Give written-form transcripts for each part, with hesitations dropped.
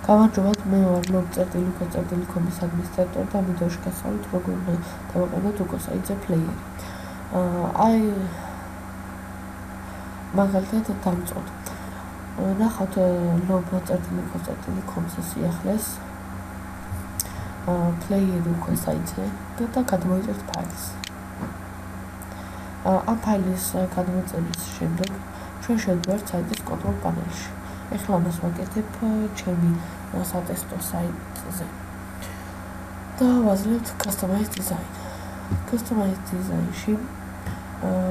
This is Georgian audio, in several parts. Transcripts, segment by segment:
გამარჯობათ, მე ვარ log.com-ის ადმინისტრატორი და ვიდეოში გასწავლით, როგორ უნდა დავაყენოთ უკოსაიძე პლეიერი. მაგალითად დავწყოთ. ნახავთ log.com-ის სიახლეს პლეიერი უკოსაიძე და გადმოვიწერთ ფაილს. ამ ფაილის გადმოწერის შემდეგ ჩვენ შევდივართ საიტის კონტროლ პანელში. ეხლა ამას ვაკეთებ ჩემი სატესტო საიტზე და ვაძლევთ customize design. Customize design-ში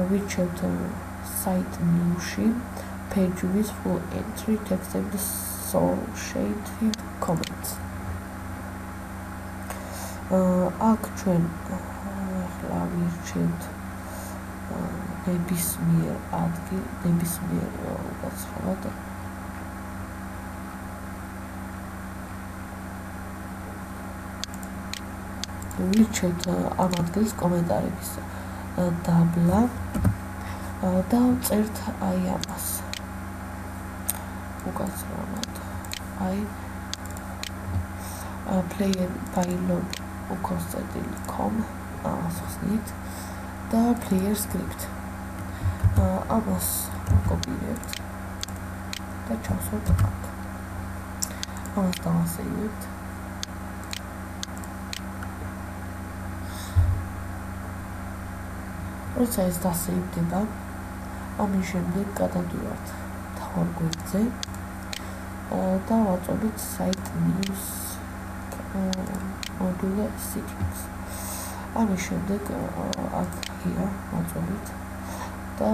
ვირჩევთ site new-ში page with full entry text and soul shaded comments. აქ ჩვენ ეხლა ვირჩევთ ნებისმიერ ადგილ, ნებისმიერ უკაცრავად ვირჩევთ ამ ადგილს კომენტარების დაბლა და წერთ აი ამას უკაცრავად player by log.com ამას ხსნით და player script ამას კოპირებთ და ჩავსვათ აქ ამას დავასეივებთ როცა ეს დასეივდება ამის შემდეგ გადავდივართ მთავარ გვერდზე და ვაწვევით site news module settings. ამის შემდეგ აქ here ვაწვევით და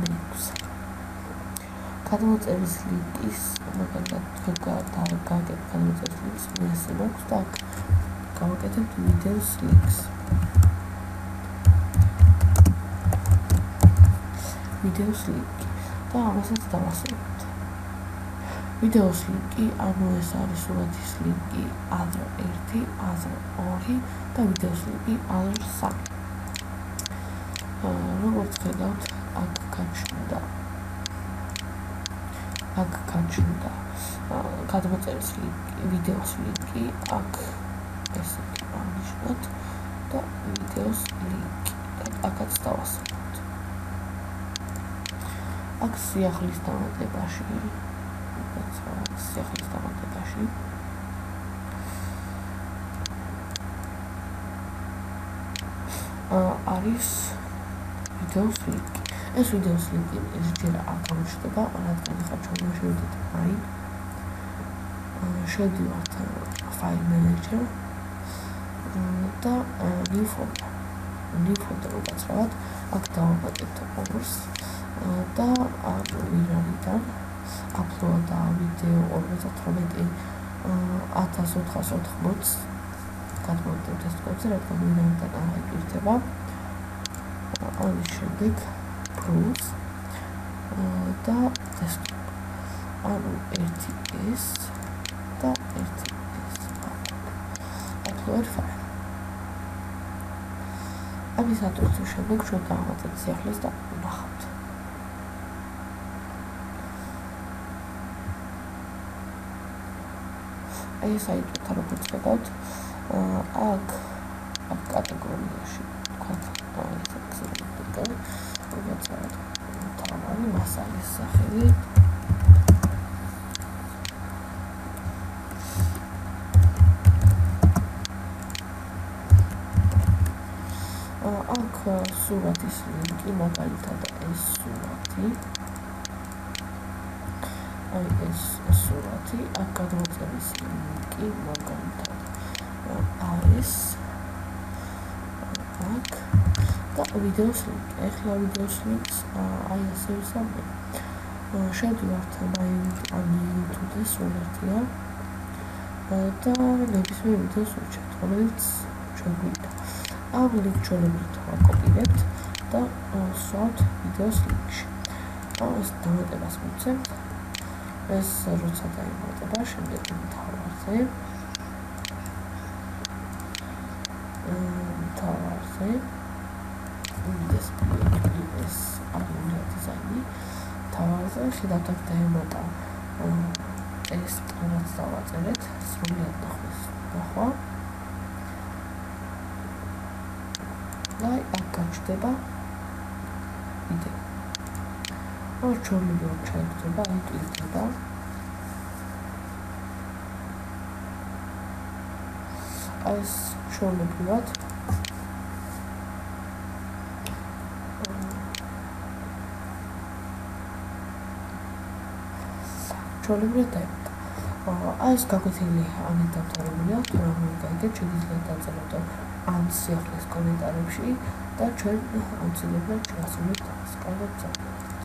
menus. გადმოწერის ლინკის მაგალითად გავაკეთეთ გადმოწერის ლინკს მე მაქვს და აქ გავაკეთებთ videos links. videos linki და ამასაც დავასრულებთ. videos linki ანუ ეს არის სურათის ლინკი other 1, other 2 და videos linki other 3. როგორც ხედავთ, აქ გაჩნდა გადმოწერის ლინკი, videos linki, აქ ესე აღნიშნოთ და videos linki და აქაც დავასრულებთ. აქ სიახლის დამატებაში არის videos link. ეს videos link ჯერ არ გამოჩნდება, რადგან ახლა ჩვენ შევიდეთ main. შევდივართ file manager და new folder. new folder უკაცრავად აქ დავამატებთ orders და ვირარიდან upload video 58,1480 გადმოვიდეთ ეს კოდზე, რადგან ვირარიდან არ აკეთება. ამის შემდეგ browse და desktop. ანუ 1s და 1s upload file. ამის ატვირთვის შემდეგ ჩვენ დავამატებთ სიახლეს და ვნახავთ. აი საიტთან როგორც ხედავთ, აქ კატეგორიაში თქვათ თავარი მასალის სახელი აქ სურათის ლინკი მაგალითად ეს სურათი ეს სურათი აქ გადმოწერის ლინკი მაგალითად არის აქ და videos link. ეხლა videos links აი ასე ვისაუბრებ. შევდივართ YouTube-ზე სურათია და ნებისმიერ ვიდეოს ვუჩვენთ, რომელიც ჩვენ გვინდა. ამ ლინკს ჩვენებრივ ვაკოპირებთ და ვსვავთ videos link-ში. ამას დამატებას მივცემთ. ეს როცა დაიმატება, შემდეგ მთავარზე ეს არის დიზაინი თავაზე ხედავთ აქ დაემატა ეს ტანაც დავაწერეთ სრულად ნახვა და აქ გაჩნდება იდეა. ჩვეულებრივად ჩაიგრძნობა, იტვირდება. ეს ჩვეულებრივად დაიბადა. ეს გაკვეთილი ამით დამთავრებულია. თუ რამე გაიგეთ, შეგიძლიათ დაწეროთ ამ სიახლის კომენტარებში და ჩვენ აუცილებლად შევასრულებთ ამას. კარგად.